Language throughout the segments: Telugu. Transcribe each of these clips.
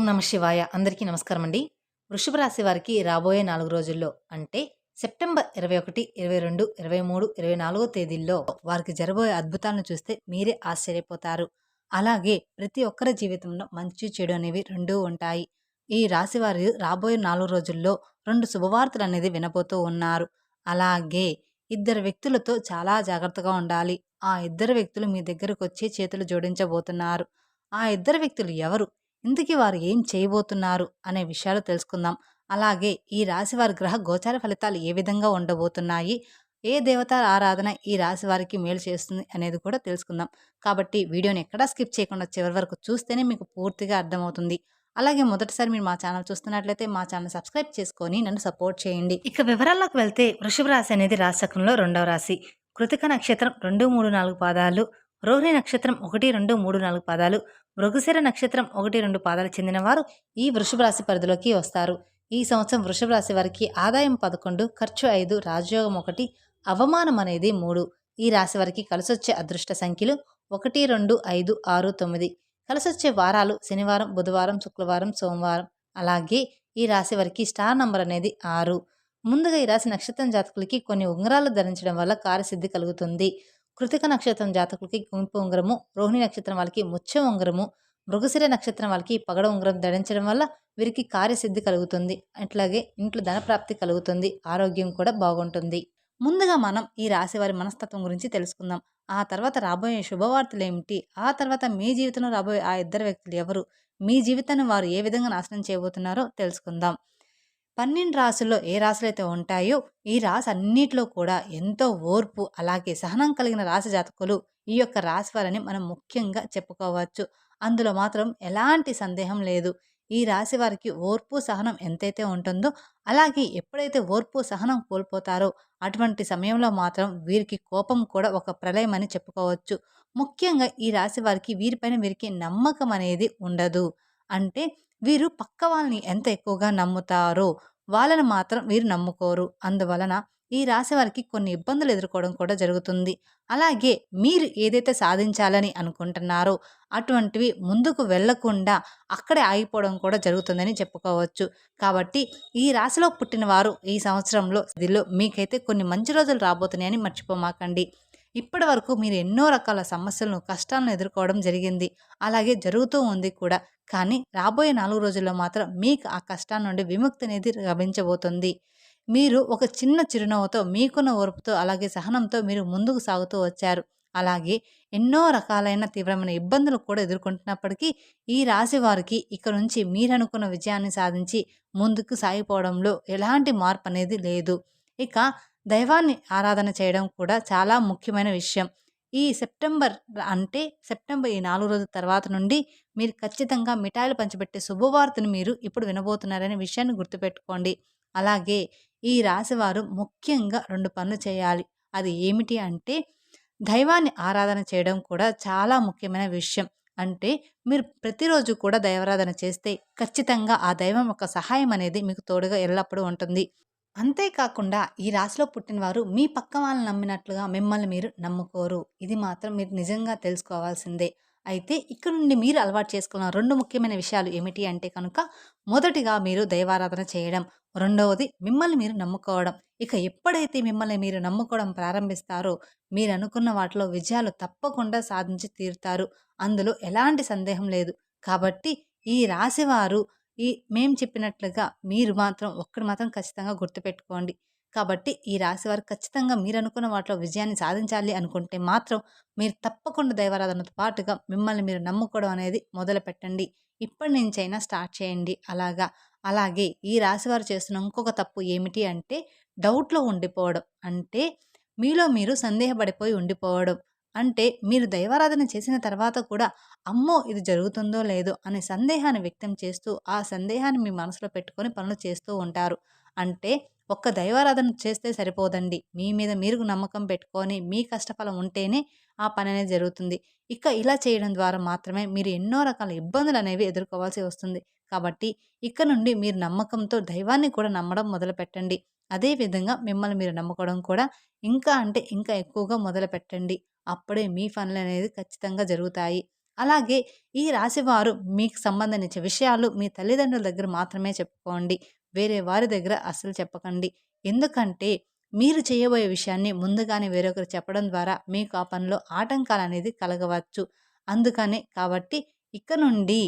నమ శివాయ. అందరికీ నమస్కారం అండి. వృషభ రాశి వారికి రాబోయే 4 రోజుల్లో అంటే సెప్టెంబర్ 21, 22, 23, 24 తేదీల్లో వారికి జరబోయే అద్భుతాలను చూస్తే మీరే ఆశ్చర్యపోతారు. అలాగే ప్రతి ఒక్కరి జీవితంలో మంచి, చెడు అనేవి 2 ఉంటాయి. ఈ రాశి వారు రాబోయే 4 రోజుల్లో 2 శుభవార్తలనేది వినబోతూ ఉన్నారు. అలాగే ఇద్దరు వ్యక్తులతో చాలా జాగ్రత్తగా ఉండాలి. ఆ ఇద్దరు వ్యక్తులు మీ దగ్గరకొచ్చి చేతులు జోడించబోతున్నారు. ఆ ఇద్దరు వ్యక్తులు ఎవరు? ఇంతకీ వారు ఏం చేయబోతున్నారు అనే విషయాలు తెలుసుకుందాం. అలాగే ఈ రాశి వారి గ్రహ గోచార ఫలితాలు ఏ విధంగా ఉండబోతున్నాయి? ఏ దేవత ఆరాధన ఈ రాశి వారికి మేలు చేస్తుంది అనేది కూడా తెలుసుకుందాం. కాబట్టి వీడియోని ఎక్కడా స్కిప్ చేయకుండా చివరి వరకు చూస్తేనే మీకు పూర్తిగా అర్థమవుతుంది. అలాగే మొదటిసారి మీరు మా ఛానల్ చూస్తున్నట్లయితే మా ఛానల్ సబ్స్క్రైబ్ చేసుకొని నన్ను సపోర్ట్ చేయండి. ఇక వివరాల్లోకి వెళ్తే వృషభ రాశి అనేది రాశిచక్రంలో 2వ రాశి. కృతిక నక్షత్రం 2, 3, 4 పాదాలు, రోహిణి నక్షత్రం 1, 2, 3, 4 పాదాలు, మృగశిర నక్షత్రం 1, 2 పాదాలు చెందిన వారు ఈ వృషభ రాశి పరిధిలోకి వస్తారు. ఈ సంవత్సరం వృషభ రాశి వారికి ఆదాయం 11, ఖర్చు 5, రాజయోగం 1, అవమానం అనేది 3. ఈ రాశి వారికి కలిసొచ్చే అదృష్ట సంఖ్యలు 1, 2, 5, 6, 9. కలిసొచ్చే వారాలు శనివారం, బుధవారం, శుక్రవారం, సోమవారం. అలాగే ఈ రాశి వారికి స్టార్ నంబర్ అనేది 6. ముందుగా ఈ రాశి నక్షత్రం జాతకులకి కొన్ని ఉంగరాలు ధరించడం వల్ల కార్యసిద్ధి కలుగుతుంది. కృతిక నక్షత్రం జాతకులకి గుంపు ఉంగరము, రోహిణి నక్షత్రం వాళ్ళకి ముత్యం ఉంగరము, మృగశిర నక్షత్రం వాళ్ళకి పగడ ఉంగరం ధరించడం వల్ల వీరికి కార్యసిద్ధి కలుగుతుంది. అట్లాగే ఇంట్లో ధనప్రాప్తి కలుగుతుంది. ఆరోగ్యం కూడా బాగుంటుంది. ముందుగా మనం ఈ రాశి వారి మనస్తత్వం గురించి తెలుసుకుందాం. ఆ తర్వాత రాబోయే శుభవార్తలు ఏమిటి? ఆ తర్వాత మీ జీవితంలో రాబోయే ఆ ఇద్దరు వ్యక్తులు ఎవరు? మీ జీవితాన్ని వారు ఏ విధంగా నాశనం చేయబోతున్నారో తెలుసుకుందాం. 12 రాసుల్లో ఏ రాశులైతే ఉంటాయో ఈ రాశి అన్నిట్లో కూడా ఎంతో ఓర్పు అలాగే సహనం కలిగిన రాశి జాతకులు ఈ యొక్క రాశి వారని మనం ముఖ్యంగా చెప్పుకోవచ్చు. అందులో మాత్రం ఎలాంటి సందేహం లేదు. ఈ రాశి వారికి ఓర్పు సహనం ఎంతైతే ఉంటుందో అలాగే ఎప్పుడైతే ఓర్పు సహనం కోల్పోతారో అటువంటి సమయంలో మాత్రం వీరికి కోపం కూడా ఒక ప్రళయం అని చెప్పుకోవచ్చు. ముఖ్యంగా ఈ రాశి వారికి వీరిపైన వీరికి నమ్మకం అనేది ఉండదు. అంటే వీరు పక్క వాళ్ళని ఎంత ఎక్కువగా నమ్ముతారో వాళ్ళని మాత్రం వీరు నమ్ముకోరు. అందువలన ఈ రాశి వారికి కొన్ని ఇబ్బందులు ఎదుర్కోవడం కూడా జరుగుతుంది. అలాగే మీరు ఏదైతే సాధించాలని అనుకుంటున్నారో అటువంటివి ముందుకు వెళ్ళకుండా అక్కడే ఆగిపోవడం కూడా జరుగుతుందని చెప్పుకోవచ్చు. కాబట్టి ఈ రాశిలో పుట్టిన వారు ఈ సంవత్సరంలో ఇదిలో మీకైతే కొన్ని మంచి రోజులు రాబోతున్నాయని మర్చిపోమాకండి. ఇప్పటి వరకు మీరు ఎన్నో రకాల సమస్యలను, కష్టాలను ఎదుర్కోవడం జరిగింది. అలాగే జరుగుతూ ఉంది కూడా. కానీ రాబోయే 4 రోజుల్లో మాత్రం మీకు ఆ కష్టాల నుండి విముక్తి అనేది లభించబోతుంది. మీరు ఒక చిన్న చిరునవ్వుతో, మీకున్న ఓర్పుతో, అలాగే సహనంతో మీరు ముందుకు సాగుతూ వచ్చారు. అలాగే ఎన్నో రకాలైన తీవ్రమైన ఇబ్బందులు కూడా ఎదుర్కొంటున్నప్పటికీ ఈ రాశి వారికి ఇక నుంచి మీరనుకున్న విజయాన్ని సాధించి ముందుకు సాగిపోవడంలో ఎలాంటి మార్పు అనేది లేదు. ఇక దైవాన్ని ఆరాధన చేయడం కూడా చాలా ముఖ్యమైన విషయం. ఈ సెప్టెంబర్ సెప్టెంబర్ ఈ 4 రోజుల తర్వాత నుండి మీరు ఖచ్చితంగా మిఠాయిలు పంచిపెట్టే శుభవార్తను మీరు ఇప్పుడు వినబోతున్నారనే విషయాన్ని గుర్తుపెట్టుకోండి. అలాగే ఈ రాశివారు ముఖ్యంగా 2 పనులు చేయాలి. అది ఏమిటి అంటే దైవాన్ని ఆరాధన చేయడం కూడా చాలా ముఖ్యమైన విషయం. అంటే మీరు ప్రతిరోజు కూడా దైవారాధన చేస్తే ఖచ్చితంగా ఆ దైవం యొక్క సహాయం అనేది మీకు తోడుగా ఎల్లప్పుడూ ఉంటుంది. అంతేకాకుండా ఈ రాశిలో పుట్టినవారు మీ పక్క వాళ్ళని నమ్మినట్లుగా మిమ్మల్ని మీరు నమ్ముకోరు. ఇది మాత్రం మీరు నిజంగా తెలుసుకోవాల్సిందే. అయితే ఇక్కడ నుండి మీరు అలవాటు చేసుకున్న 2 ముఖ్యమైన విషయాలు ఏమిటి అంటే కనుక మొదటిగా మీరు దైవారాధన చేయడం. రెండవది మిమ్మల్ని మీరు నమ్ముకోవడం. ఇక ఎప్పుడైతే మిమ్మల్ని మీరు నమ్ముకోవడం ప్రారంభిస్తారో మీరు అనుకున్న వాటిలో విజయాలు తప్పకుండా సాధించి తీరుతారు. అందులో ఎలాంటి సందేహం లేదు. కాబట్టి ఈ రాశివారు మేము చెప్పినట్లుగా మీరు మాత్రం ఒక్కటి మాత్రం ఖచ్చితంగా గుర్తుపెట్టుకోండి. కాబట్టి ఈ రాశివారు ఖచ్చితంగా మీరనుకున్న వాటిలో విజయాన్ని సాధించాలి అనుకుంటే మాత్రం మీరు తప్పకుండా దైవారాధనతో పాటుగా మిమ్మల్ని మీరు నమ్ముకోవడం అనేది మొదలుపెట్టండి. ఇప్పటి నుంచైనా స్టార్ట్ చేయండి అలాగా. అలాగే ఈ రాశివారు చేస్తున్న ఇంకొక తప్పు ఏమిటి అంటే డౌట్‌లో ఉండిపోవడం. అంటే మీలో మీరు సందేహపడిపోయి ఉండిపోవడం. అంటే మీరు దైవారాధన చేసిన తర్వాత కూడా అమ్మో! ఇది జరుగుతుందో లేదో అనే సందేహాన్ని వ్యక్తం చేస్తూ, ఆ సందేహాన్ని మీ మనసులో పెట్టుకొని పనులు చేస్తూ ఉంటారు. అంటే ఒక్క దైవారాధన చేస్తే సరిపోదండి. మీ మీద మీరు నమ్మకం పెట్టుకొని, మీ కష్టఫలం ఉంటేనే ఆ పననేది జరుగుతుంది. ఇక ఇలా చేయడం ద్వారా మాత్రమే మీరు ఎన్నో రకాల ఇబ్బందులనేవి ఎదుర్కోవాల్సి వస్తుంది. కాబట్టి ఇక నుండి మీరు నమ్మకంతో దైవాన్ని కూడా నమ్మడం మొదలుపెట్టండి. అదే విధంగా మిమ్మల్ని మీరు నమ్ముకోవడం కూడా ఇంకా అంటే ఇంకా ఎక్కువగా మొదలుపెట్టండి. అప్పుడే మీ పనులనేది ఖచ్చితంగా జరుగుతాయి. అలాగే ఈ రాశివారు మీకు సంబంధించిన విషయాలు మీ తల్లిదండ్రుల దగ్గర మాత్రమే చెప్పుకోండి. వేరే వారి దగ్గర అస్సలు చెప్పకండి. ఎందుకంటే మీరు చేయబోయే విషయాన్ని ముందుగానే వేరొకరు చెప్పడం ద్వారా మీకు ఆ పనిలో ఆటంకాలనేది కలగవచ్చు. కాబట్టి ఇక నుండి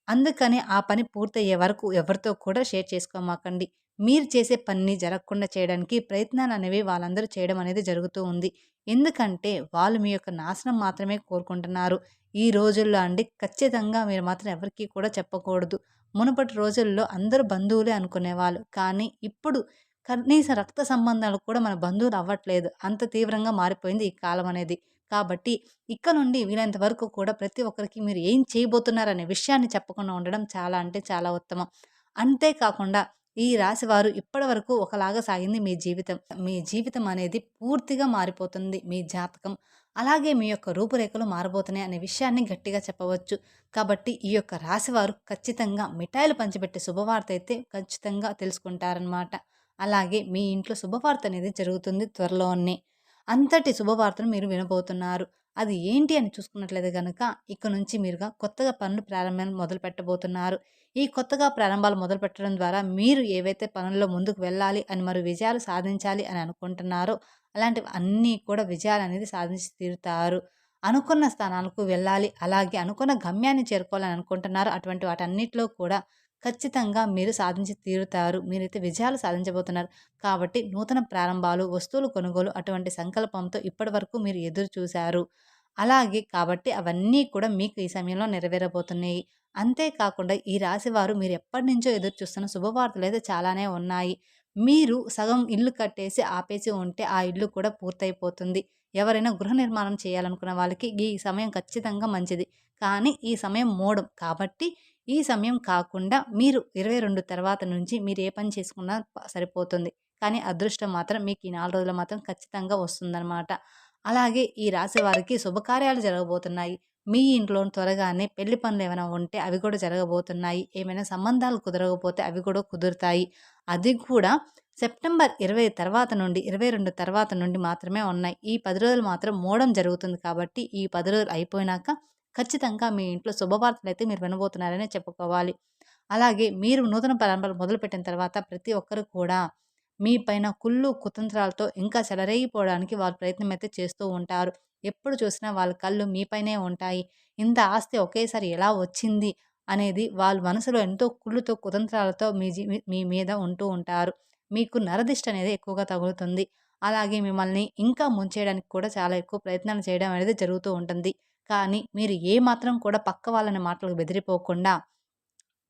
అందుకని ఆ పని పూర్తయ్యే వరకు ఎవరితో కూడా షేర్ చేసుకోమాకండి. మీరు చేసే పనిని జరగకుండా చేయడానికి ప్రయత్నాలనేవి వాళ్ళందరూ చేయడం అనేది జరుగుతూ ఉంది. ఎందుకంటే వాళ్ళు మీ యొక్క నాశనం మాత్రమే కోరుకుంటున్నారు. ఈ రోజుల్లో అండి ఖచ్చితంగా మీరు మాత్రం ఎవరికీ కూడా చెప్పకూడదు. మునుపటి రోజుల్లో అందరూ బంధువులే అనుకునేవాళ్ళు. కానీ ఇప్పుడు కనీస రక్త సంబంధాలు కూడా మన బంధువులు అవ్వట్లేదు. అంత తీవ్రంగా మారిపోయింది ఈ కాలం అనేది. కాబట్టి ఇక నుండి వీలైనంత వరకు కూడా ప్రతి ఒక్కరికి మీరు ఏం చేయబోతున్నారనే విషయాన్ని చెప్పకుండా ఉండడం చాలా అంటే చాలా ఉత్తమం. అంతేకాకుండా ఈ రాశివారు ఇప్పటివరకు ఒకలాగా సాగింది మీ జీవితం. మీ జీవితం అనేది పూర్తిగా మారిపోతుంది. మీ జాతకం, అలాగే మీ యొక్క రూపురేఖలు మారబోతున్నాయి అనే విషయాన్ని గట్టిగా చెప్పవచ్చు. కాబట్టి ఈ యొక్క రాశివారు ఖచ్చితంగా మిఠాయిలు పంచిపెట్టే శుభవార్త అయితే ఖచ్చితంగా తెలుసుకుంటారనమాట. అలాగే మీ ఇంట్లో శుభవార్త అనేది జరుగుతుంది త్వరలోనే. అంతటి శుభవార్తను మీరు వినబోతున్నారు. అది ఏంటి అని చూసుకున్నట్లయితే గనక ఇక నుంచి మీరుగా కొత్తగా పనులు ప్రారంభం మొదలు పెట్టబోతున్నారు. ఈ కొత్తగా ప్రారంభాలు మొదలుపెట్టడం ద్వారా మీరు ఏవైతే పనుల్లో ముందుకు వెళ్ళాలి అని మరి విజయాలు సాధించాలి అని అనుకుంటున్నారో అలాంటివి అన్నీ కూడా విజయాలనేది సాధించి తీరుతారు. అనుకున్న స్థానాలకు వెళ్ళాలి, అలాగే అనుకున్న గమ్యాన్ని చేరుకోవాలని అనుకుంటున్నారు. అటువంటి వాటన్నిటిలో కూడా ఖచ్చితంగా మీరు సాధించి తీరుతారు. మీరైతే విజయాలు సాధించబోతున్నారు. కాబట్టి నూతన ప్రారంభాలు, వస్తువులు కొనుగోలు అటువంటి సంకల్పంతో ఇప్పటివరకు మీరు ఎదురు చూశారు. అలాగే కాబట్టి అవన్నీ కూడా మీకు ఈ సమయంలో నెరవేరబోతున్నాయి. అంతేకాకుండా ఈ రాశివారు మీరు ఎప్పటినుంచో ఎదురు చూస్తున్న శుభవార్తలైతే చాలానే ఉన్నాయి. మీరు సగం ఇల్లు కట్టేసి ఆపేసి ఉంటే ఆ ఇల్లు కూడా పూర్తయిపోతుంది. ఎవరైనా గృహ నిర్మాణం చేయాలనుకున్న వాళ్ళకి ఈ సమయం ఖచ్చితంగా మంచిది. కానీ ఈ సమయం మూఢం. కాబట్టి ఈ సమయం కాకుండా మీరు 22 తర్వాత నుంచి మీరు ఏ పని చేసుకున్నా సరిపోతుంది. కానీ అదృష్టం మాత్రం మీకు ఈ 4 రోజులు మాత్రం ఖచ్చితంగా వస్తుందనమాట. అలాగే ఈ రాశి వారికి శుభకార్యాలు జరగబోతున్నాయి. మీ ఇంట్లో త్వరగానే పెళ్లి పనులు ఏమైనా ఉంటే అవి కూడా జరగబోతున్నాయి. ఏమైనా సంబంధాలు కుదరకపోతే అవి కూడా కుదురుతాయి. అది కూడా సెప్టెంబర్ 20 తర్వాత నుండి 22 తర్వాత నుండి మాత్రమే ఉన్నాయి. ఈ 10 రోజులు మాత్రం మోడం జరుగుతుంది కాబట్టి ఈ 10 రోజులు అయిపోయినాక ఖచ్చితంగా మీ ఇంట్లో శుభవార్తలైతే మీరు వినబోతున్నారనే చెప్పుకోవాలి. అలాగే మీరు నూతన ప్రారంభాలు మొదలుపెట్టిన తర్వాత ప్రతి ఒక్కరు కూడా మీ పైన కుళ్ళు, కుతంత్రాలతో ఇంకా చెలరేగిపోవడానికి వాళ్ళు ప్రయత్నం అయితే చేస్తూ ఉంటారు. ఎప్పుడు చూసినా వాళ్ళ కళ్ళు మీపైనే ఉంటాయి. ఇంత ఆస్తి ఒకేసారి ఎలా వచ్చింది అనేది వాళ్ళ మనసులో ఎంతో కుళ్ళుతో, కుతంత్రాలతో మీ మీద ఉంటూ ఉంటారు. మీకు నరదిష్టి అనేది ఎక్కువగా తగులుతుంది. అలాగే మిమ్మల్ని ఇంకా ముంచేయడానికి కూడా చాలా ఎక్కువ ప్రయత్నాలు చేయడం అనేది జరుగుతూ ఉంటుంది. కానీ మీరు ఏ మాత్రం కూడా పక్క వాళ్ళని మాటలకు బెదిరిపోకుండా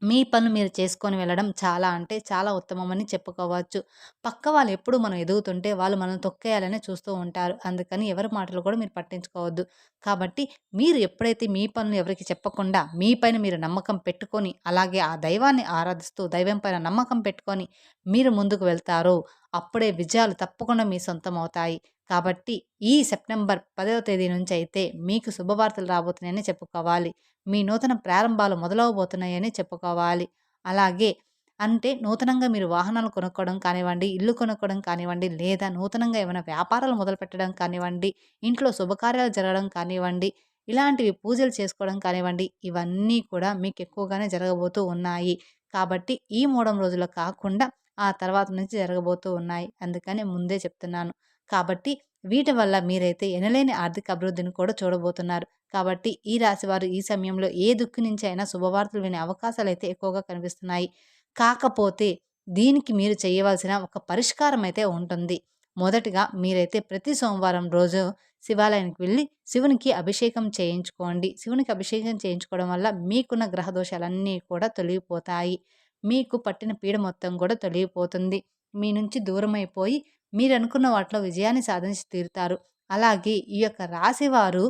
మీ పనులు మీరు చేసుకొని వెళ్ళడం చాలా అంటే చాలా ఉత్తమమని చెప్పుకోవచ్చు. పక్క వాళ్ళు ఎప్పుడు మనం ఎదుగుతుంటే వాళ్ళు మనల్ని తొక్కేయాలనే చూస్తూ ఉంటారు. అందుకని ఎవరి మాటలు కూడా మీరు పట్టించుకోవద్దు. కాబట్టి మీరు ఎప్పుడైతే మీ పనులు ఎవరికీ చెప్పకుండా మీ పైన మీరు నమ్మకం పెట్టుకొని, అలాగే ఆ దైవాన్ని ఆరాధిస్తూ దైవం పైన నమ్మకం పెట్టుకొని మీరు ముందుకు వెళ్తారో అప్పుడే విజయాలు తప్పకుండా మీ సొంతమవుతాయి. కాబట్టి ఈ సెప్టెంబర్ 10వ తేదీ నుంచి అయితే మీకు శుభవార్తలు రాబోతున్నాయని చెప్పుకోవాలి. మీ నూతన ప్రారంభాలు మొదలవబోతున్నాయని చెప్పుకోవాలి. అలాగే అంటే నూతనంగా మీరు వాహనాలు కొనుక్కోవడం కానివ్వండి, ఇల్లు కొనుక్కోవడం కానివ్వండి, లేదా నూతనంగా ఏమైనా వ్యాపారాలు మొదలుపెట్టడం కానివ్వండి, ఇంట్లో శుభకార్యాలు జరగడం కానివ్వండి, ఇలాంటివి పూజలు చేసుకోవడం కానివ్వండి, ఇవన్నీ కూడా మీకు ఎక్కువగానే జరగబోతూ ఉన్నాయి. కాబట్టి ఈ 3 రోజులు కాకుండా ఆ తర్వాత నుంచి జరగబోతూ ఉన్నాయి. అందుకని ముందే చెప్తున్నాను. కాబట్టి వీటి వల్ల మీరైతే ఎనలేని ఆర్థిక అభివృద్ధిని కూడా చూడబోతున్నారు. కాబట్టి ఈ రాశివారు ఈ సమయంలో ఏ దిక్కు నుంచి అయినా శుభవార్తలు వినే అవకాశాలైతే ఎక్కువగా కనిపిస్తున్నాయి. కాకపోతే దీనికి మీరు చేయవలసిన ఒక పరిష్కారం అయితే ఉంటుంది. మొదటిగా మీరైతే ప్రతి సోమవారం రోజు శివాలయానికి వెళ్ళి శివునికి అభిషేకం చేయించుకోండి. శివునికి అభిషేకం చేయించుకోవడం వల్ల మీకున్న గ్రహ దోషాలన్నీ కూడా తొలగిపోతాయి. మీకు పట్టిన పీడ మొత్తం కూడా తొలగిపోతుంది. మీ నుంచి దూరమైపోయి మీరనుకున్న వాటిలో విజయాన్ని సాధించి తీరుతారు. అలాగే ఈ యొక్క రాశివారు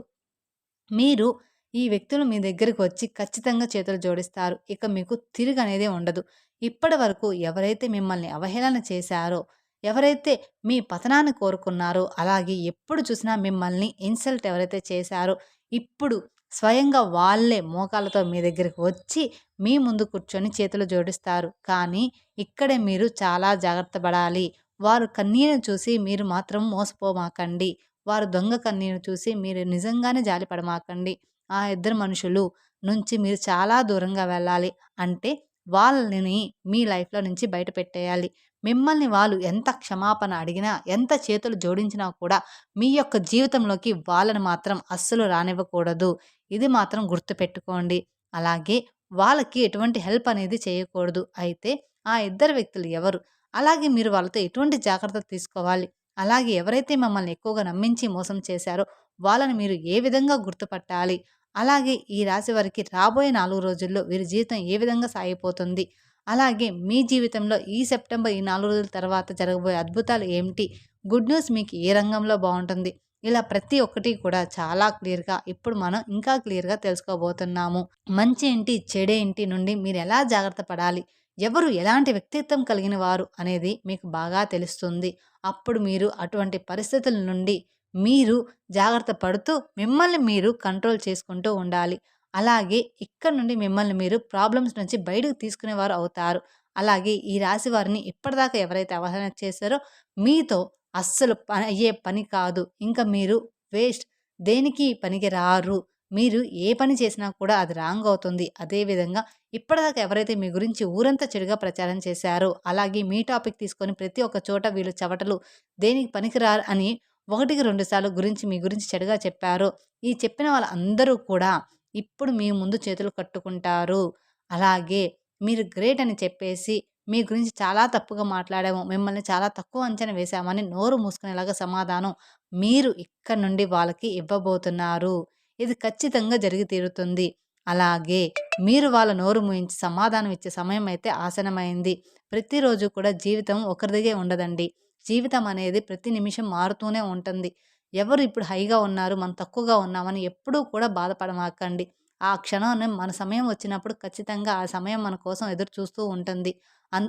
మీరు ఈ వ్యక్తులు మీ దగ్గరికి వచ్చి ఖచ్చితంగా చేతులు జోడిస్తారు. ఇక మీకు తిరుగనేదే ఉండదు. ఇప్పటివరకు ఎవరైతే మిమ్మల్ని అవహేళన చేశారో, ఎవరైతే మీ పతనాన్ని కోరుకున్నారో, అలాగే ఎప్పుడు చూసినా మిమ్మల్ని ఇన్సల్ట్ ఎవరైతే చేశారో, ఇప్పుడు స్వయంగా వాళ్ళే మోకాళ్ళతో మీ దగ్గరికి వచ్చి మీ ముందు కూర్చొని చేతులు జోడిస్తారు. కానీ ఇక్కడే మీరు చాలా జాగ్రత్త పడాలి. వారు కన్నీరు చూసి మీరు మాత్రం మోసపోమాకండి. వారు దొంగ కన్నీరు చూసి మీరు నిజంగానే జాలిపడమాకండి. ఆ ఇద్దరు మనుషులు నుంచి మీరు చాలా దూరంగా వెళ్ళాలి. అంటే వాళ్ళని మీ లైఫ్‌లో నుంచి బయట పెట్టేయాలి. మిమ్మల్ని వాళ్ళు ఎంత క్షమాపణ అడిగినా, ఎంత చేతులు జోడించినా కూడా మీ యొక్క జీవితంలోకి వాళ్ళని మాత్రం అస్సలు రానివ్వకూడదు. ఇది మాత్రం గుర్తుపెట్టుకోండి. అలాగే వాళ్ళకి ఎటువంటి హెల్ప్ అనేది చేయకూడదు. అయితే ఆ ఇద్దరు వ్యక్తులు ఎవరు? అలాగే మీరు వాళ్ళతో ఎటువంటి జాగ్రత్తలు తీసుకోవాలి? అలాగే ఎవరైతే మమ్మల్ని ఎక్కువగా నమ్మించి మోసం చేశారో వాళ్ళని మీరు ఏ విధంగా గుర్తుపట్టాలి? అలాగే ఈ రాశి వారికి రాబోయే 4 రోజుల్లో వీరి జీవితం ఏ విధంగా సాగిపోతుంది? అలాగే మీ జీవితంలో ఈ సెప్టెంబర్ ఈ 4 రోజుల తర్వాత జరగబోయే అద్భుతాలు ఏమిటి? గుడ్ న్యూస్ మీకు ఏ రంగంలో బావుంటుంది? ఇలా ప్రతి ఒక్కటి కూడా చాలా క్లియర్‌గా ఇప్పుడు మనం ఇంకా క్లియర్‌గా తెలుసుకోబోతున్నాము. మంచి ఏంటి, చెడేంటి నుండి మీరెలా జాగ్రత్త పడాలి? ఎవరు ఎలాంటి వ్యక్తిత్వం కలిగిన వారు అనేది మీకు బాగా తెలుస్తుంది. అప్పుడు మీరు అటువంటి పరిస్థితుల నుండి మీరు జాగ్రత్త పడుతూ మిమ్మల్ని మీరు కంట్రోల్ చేసుకుంటూ ఉండాలి. అలాగే ఇక్కడ నుండి మిమ్మల్ని మీరు ప్రాబ్లమ్స్ నుంచి బయటకు తీసుకునేవారు అవుతారు. అలాగే ఈ రాశి వారిని ఇప్పటిదాకా ఎవరైతే అవహేళన చేశారో మీతో అస్సలు అయ్యే పని కాదు. ఇంక మీరు వేస్ట్. దేనికి పనికి రారు. మీరు ఏ పని చేసినా కూడా అది రాంగ్ అవుతుంది. అదేవిధంగా ఇప్పటిదాకా ఎవరైతే మీ గురించి ఊరంతా చెడుగా ప్రచారం చేశారో, అలాగే మీ టాపిక్ తీసుకొని ప్రతి ఒక్క చోట వీళ్ళు చవటలు దేనికి పనికిరారు అని 1కి 2 సార్లు గురించి మీ గురించి చెడుగా చెప్పారో, ఈ చెప్పిన వాళ్ళందరూ కూడా ఇప్పుడు మీ ముందు చేతులు కట్టుకుంటారు. అలాగే మీరు గ్రేట్ అని చెప్పేసి మీ గురించి చాలా తప్పుగా మాట్లాడాము, మిమ్మల్ని చాలా తక్కువ అంచనా వేశామని నోరు మూసుకునేలాగా సమాధానం మీరు ఇక్కడి నుండి వాళ్ళకి ఇవ్వబోతున్నారు. ఇది ఖచ్చితంగా జరిగి తీరుతుంది. అలాగే మీరు వాళ్ళ నోరు మూయించి సమాధానం ఇచ్చే సమయం అయితే ఆసన్నమైంది. ప్రతిరోజు కూడా జీవితం ఒకరిదిగే ఉండదండి. జీవితం అనేది ప్రతి నిమిషం మారుతూనే ఉంటుంది. ఎవరు ఇప్పుడు హైగా ఉన్నారు, మనం తక్కువగా ఉన్నామని ఎప్పుడూ కూడా బాధపడమాకండి. ఆ క్షణాన మన సమయం వచ్చినప్పుడు ఖచ్చితంగా ఆ సమయం మన కోసం ఎదురు చూస్తూ ఉంటుంది.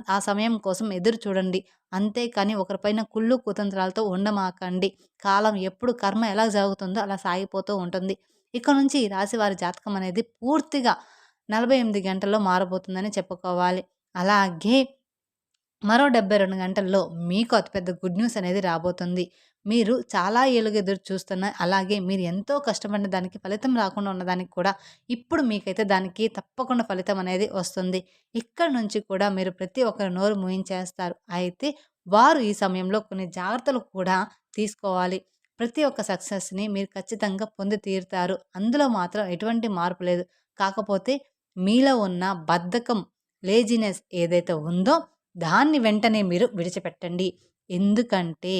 ఆ సమయం కోసం ఎదురు చూడండి. అంతేకాని ఒకరిపైన కుళ్ళు కుతంత్రాలతో ఉండమాకండి. కాలం ఎప్పుడు కర్మ ఎలా సాగుతుందో అలా సాగిపోతూ ఉంటుంది. ఇక నుంచి ఈ రాశి వారి జాతకం అనేది పూర్తిగా 48 గంటల్లో మారబోతుందని చెప్పుకోవాలి. అలాగే మరో 72 గంటల్లో మీకు అతిపెద్ద గుడ్ న్యూస్ అనేది రాబోతుంది. మీరు చాలా ఏళ్లుగా ఎదురు చూస్తున్న అలాగే మీరు ఎంతో కష్టపడిన దానికి ఫలితం రాకుండా ఉన్నదానికి కూడా ఇప్పుడు మీకైతే దానికి తప్పకుండా ఫలితం అనేది వస్తుంది. ఇక్కడి నుంచి కూడా మీరు ప్రతి ఒక్కరి నోరు మూయించేస్తారు. అయితే వారు ఈ సమయంలో కొన్ని జాగ్రత్తలు కూడా తీసుకోవాలి. ప్రతి ఒక్క సక్సెస్‌ని మీరు ఖచ్చితంగా పొంది తీరుతారు. అందులో మాత్రం ఎటువంటి మార్పు లేదు. కాకపోతే మీలో ఉన్న బద్ధకం, లేజినెస్ ఏదైతే ఉందో దాన్ని వెంటనే మీరు విడిచిపెట్టండి. ఎందుకంటే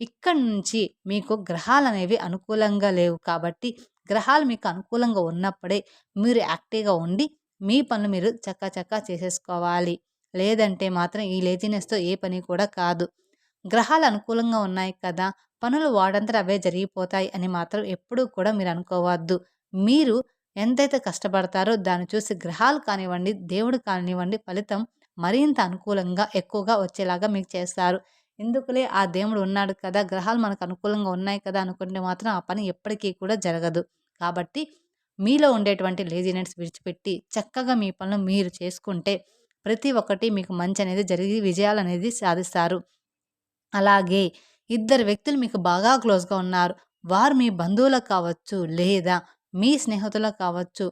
ఇక్కడి నుంచి మీకు గ్రహాలనేవి అనుకూలంగా లేవు కాబట్టి, గ్రహాలు మీకు అనుకూలంగా ఉన్నప్పుడే మీరు యాక్టివ్‌గా ఉండి, మీ పనులు మీరు చకాచకా చేసేసుకోవాలి. లేదంటే మాత్రం ఈ లేజినెస్‌తో ఏ పని కూడా కాదు. గ్రహాలు అనుకూలంగా ఉన్నాయి కదా! పనులు వాటంతట అవే జరిగిపోతాయి అని మాత్రం ఎప్పుడూ కూడా మీరు అనుకోవద్దు. మీరు ఎంతైతే కష్టపడతారో దాన్ని చూసి గ్రహాలు కానివ్వండి, దేవుడు కానివ్వండి ఫలితం మరింత అనుకూలంగా ఎక్కువగా వచ్చేలాగా మీకు చేస్తారు. ఎందుకులే ఆ దేవుడు ఉన్నాడు కదా! గ్రహాలు మనకు అనుకూలంగా ఉన్నాయి కదా! అనుకుంటే మాత్రం ఆ పని ఎప్పటికీ కూడా జరగదు. కాబట్టి మీలో ఉండేటువంటి లేజినెస్ విడిచిపెట్టి చక్కగా మీ పనులు మీరు చేసుకుంటే ప్రతి ఒక్కటి మీకు మంచనేది జరిగి విజయాలనేది సాధిస్తారు. అలాగే ఇద్దరు వ్యక్తులు మీకు బాగా క్లోజ్‌గా ఉన్నారు. వారు మీ బంధువులకు కావచ్చు, లేదా మీ స్నేహితులకు కావచ్చు.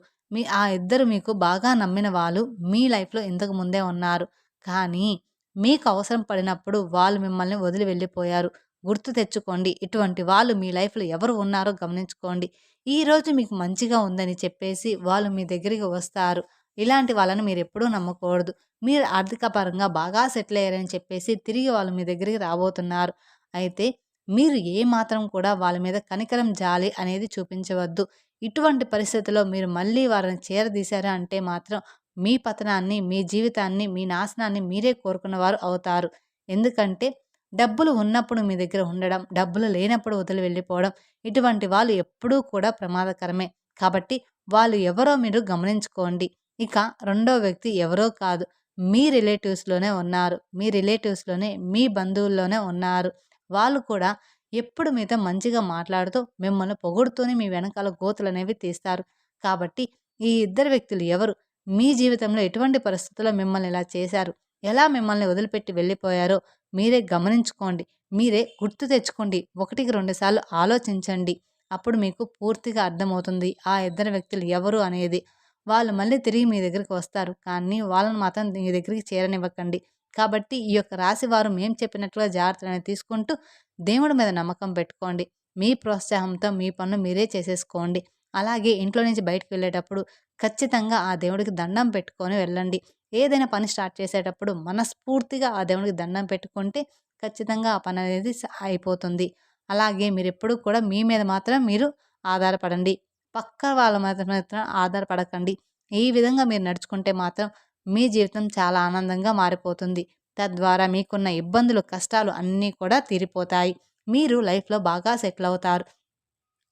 ఆ ఇద్దరు మీకు బాగా నమ్మిన వాళ్ళు మీ లైఫ్‌లో ఇంతకు ముందే ఉన్నారు. కానీ మీకు అవసరం పడినప్పుడు వాళ్ళు మిమ్మల్ని వదిలి వెళ్ళిపోయారు. గుర్తు తెచ్చుకోండి. ఇటువంటి వాళ్ళు మీ లైఫ్‌లో ఎవరు ఉన్నారో గమనించుకోండి. ఈరోజు మీకు మంచిగా ఉందని చెప్పేసి వాళ్ళు మీ దగ్గరికి వస్తారు. ఇలాంటి వాళ్ళని మీరెప్పుడూ నమ్మకూడదు. మీరు ఆర్థిక పరంగా బాగా సెటిల్ అయ్యారని చెప్పేసి తిరిగి వాళ్ళు మీ దగ్గరికి రాబోతున్నారు. అయితే మీరు ఏ మాత్రం కూడా వాళ్ళ మీద కనికరం, జాలి అనేది చూపించవద్దు. ఇటువంటి పరిస్థితిలో మీరు మళ్ళీ వారిని చేరదీశారు అంటే మాత్రం మీ పతనాన్ని, మీ జీవితాన్ని, మీ నాశనాన్ని మీరే కోరుకున్నవారు అవుతారు. ఎందుకంటే డబ్బులు ఉన్నప్పుడు మీ దగ్గర ఉండడం, డబ్బులు లేనప్పుడు వదిలి వెళ్ళిపోవడం ఇటువంటి వాళ్ళు ఎప్పుడూ కూడా ప్రమాదకరమే. కాబట్టి వాళ్ళు ఎవరో మీరు గమనించుకోండి. ఇక రెండో వ్యక్తి ఎవరో కాదు. మీ రిలేటివ్స్‌లోనే ఉన్నారు. మీ రిలేటివ్స్‌లోనే, మీ బంధువుల్లోనే ఉన్నారు. వాళ్ళు కూడా ఎప్పుడు మీతో మంచిగా మాట్లాడుతూ, మిమ్మల్ని పొగుడుతూనే మీ వెనకాల గోతులనేవి తీస్తారు. కాబట్టి ఈ ఇద్దరు వ్యక్తులు ఎవరు? మీ జీవితంలో ఎటువంటి పరిస్థితుల్లో మిమ్మల్ని ఇలా చేశారు? ఎలా మిమ్మల్ని వదిలిపెట్టి వెళ్ళిపోయారో మీరే గమనించుకోండి. మీరే గుర్తు తెచ్చుకోండి. 1కి 2 సార్లు ఆలోచించండి. అప్పుడు మీకు పూర్తిగా అర్థమవుతుంది ఆ ఇద్దరు వ్యక్తులు ఎవరు అనేది. వాళ్ళు మళ్ళీ తిరిగి మీ దగ్గరికి వస్తారు. కానీ వాళ్ళని మాత్రం మీ దగ్గరికి చేరనివ్వకండి. కాబట్టి ఈ యొక్క రాశి వారు మేము చెప్పినట్లుగా జాగ్రత్తలనేవి తీసుకుంటూ దేవుడి మీద నమ్మకం పెట్టుకోండి. మీ ప్రోత్సాహంతో మీ పనులు మీరే చేసేసుకోండి. అలాగే ఇంట్లో నుంచి బయటికి వెళ్ళేటప్పుడు ఖచ్చితంగా ఆ దేవుడికి దండం పెట్టుకొని వెళ్ళండి. ఏదైనా పని స్టార్ట్ చేసేటప్పుడు మనస్ఫూర్తిగా ఆ దేవుడికి దండం పెట్టుకుంటే ఖచ్చితంగా ఆ పని అనేది అయిపోతుంది. అలాగే మీరెప్పుడూ కూడా మీ మీద మాత్రం మీరు ఆధారపడండి. పక్క వాళ్ళ మీద మాత్రం ఆధారపడకండి. ఈ విధంగా మీరు నడుచుకుంటే మాత్రం మీ జీవితం చాలా ఆనందంగా మారిపోతుంది. తద్వారా మీకున్న ఇబ్బందులు, కష్టాలు అన్నీ కూడా తీరిపోతాయి. మీరు లైఫ్‌లో బాగా సెటిల్ అవుతారు.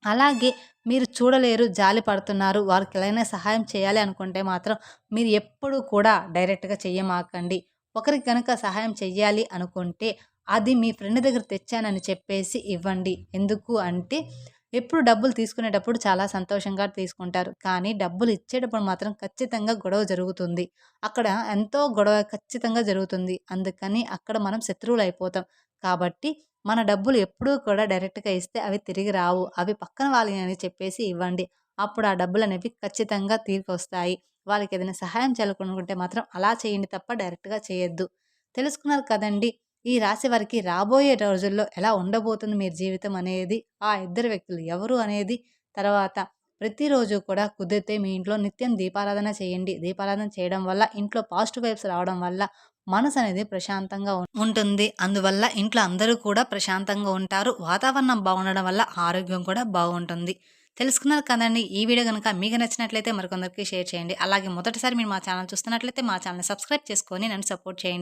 అలాగే మీరు చూడలేరు, జాలి పడుతున్నారు, వారికి ఎలాగైనా సహాయం చేయాలి అనుకుంటే మాత్రం మీరు ఎప్పుడూ కూడా డైరెక్ట్‌గా చెయ్యమాకండి. ఒకరికి గనక సహాయం చెయ్యాలి అనుకుంటే అది మీ ఫ్రెండ్ దగ్గర తెచ్చానని చెప్పేసి ఇవ్వండి. ఎందుకు అంటే ఎప్పుడు డబ్బులు తీసుకునేటప్పుడు చాలా సంతోషంగా తీసుకుంటారు. కానీ డబ్బులు ఇచ్చేటప్పుడు మాత్రం ఖచ్చితంగా గొడవ జరుగుతుంది. అక్కడ ఎంతో గొడవ ఖచ్చితంగా జరుగుతుంది. అందుకని అక్కడ మనం శత్రువులయిపోతాం. కాబట్టి మన డబ్బులు ఎప్పుడూ కూడా డైరెక్ట్‌గా ఇస్తే అవి తిరిగి రావు. అవి పక్కన వాళ్ళయి అని చెప్పేసి ఇవ్వండి. అప్పుడు ఆ డబ్బులనేవి ఖచ్చితంగా తిరిగొస్తాయి. వాళ్ళకేదైనా సహాయం చేయాలనుకుంటే మాత్రం అలా చేయండి తప్ప డైరెక్ట్‌గా చేయొద్దు. తెలుసుకున్నారు కదండీ! ఈ రాశి వారికి రాబోయే రోజుల్లో ఎలా ఉండబోతుంది మీ జీవితం అనేది, ఆ ఇద్దరు వ్యక్తులు ఎవరు అనేది, తర్వాత ప్రతిరోజు కూడా కుదిరితే మీ ఇంట్లో నిత్యం దీపారాధన చేయండి. దీపారాధన చేయడం వల్ల ఇంట్లో పాజిటివ్ వైబ్స్ రావడం వల్ల మనసనేది ప్రశాంతంగా ఉంటుంది. అందువల్ల ఇంట్లో అందరూ కూడా ప్రశాంతంగా ఉంటారు. వాతావరణం బాగుండడం వల్ల ఆరోగ్యం కూడా బాగుంటుంది. తెలుసుకున్నారు కదండీ! ఈ వీడియో గనుక మీకు నచ్చినట్లయితే మరికొందరికి షేర్ చేయండి. అలాగే మొదటిసారి మీరు మా ఛానల్ చూస్తున్నట్లయితే మా ఛానల్‌ని సబ్స్క్రైబ్ చేసుకొని నన్ను సపోర్ట్ చేయండి.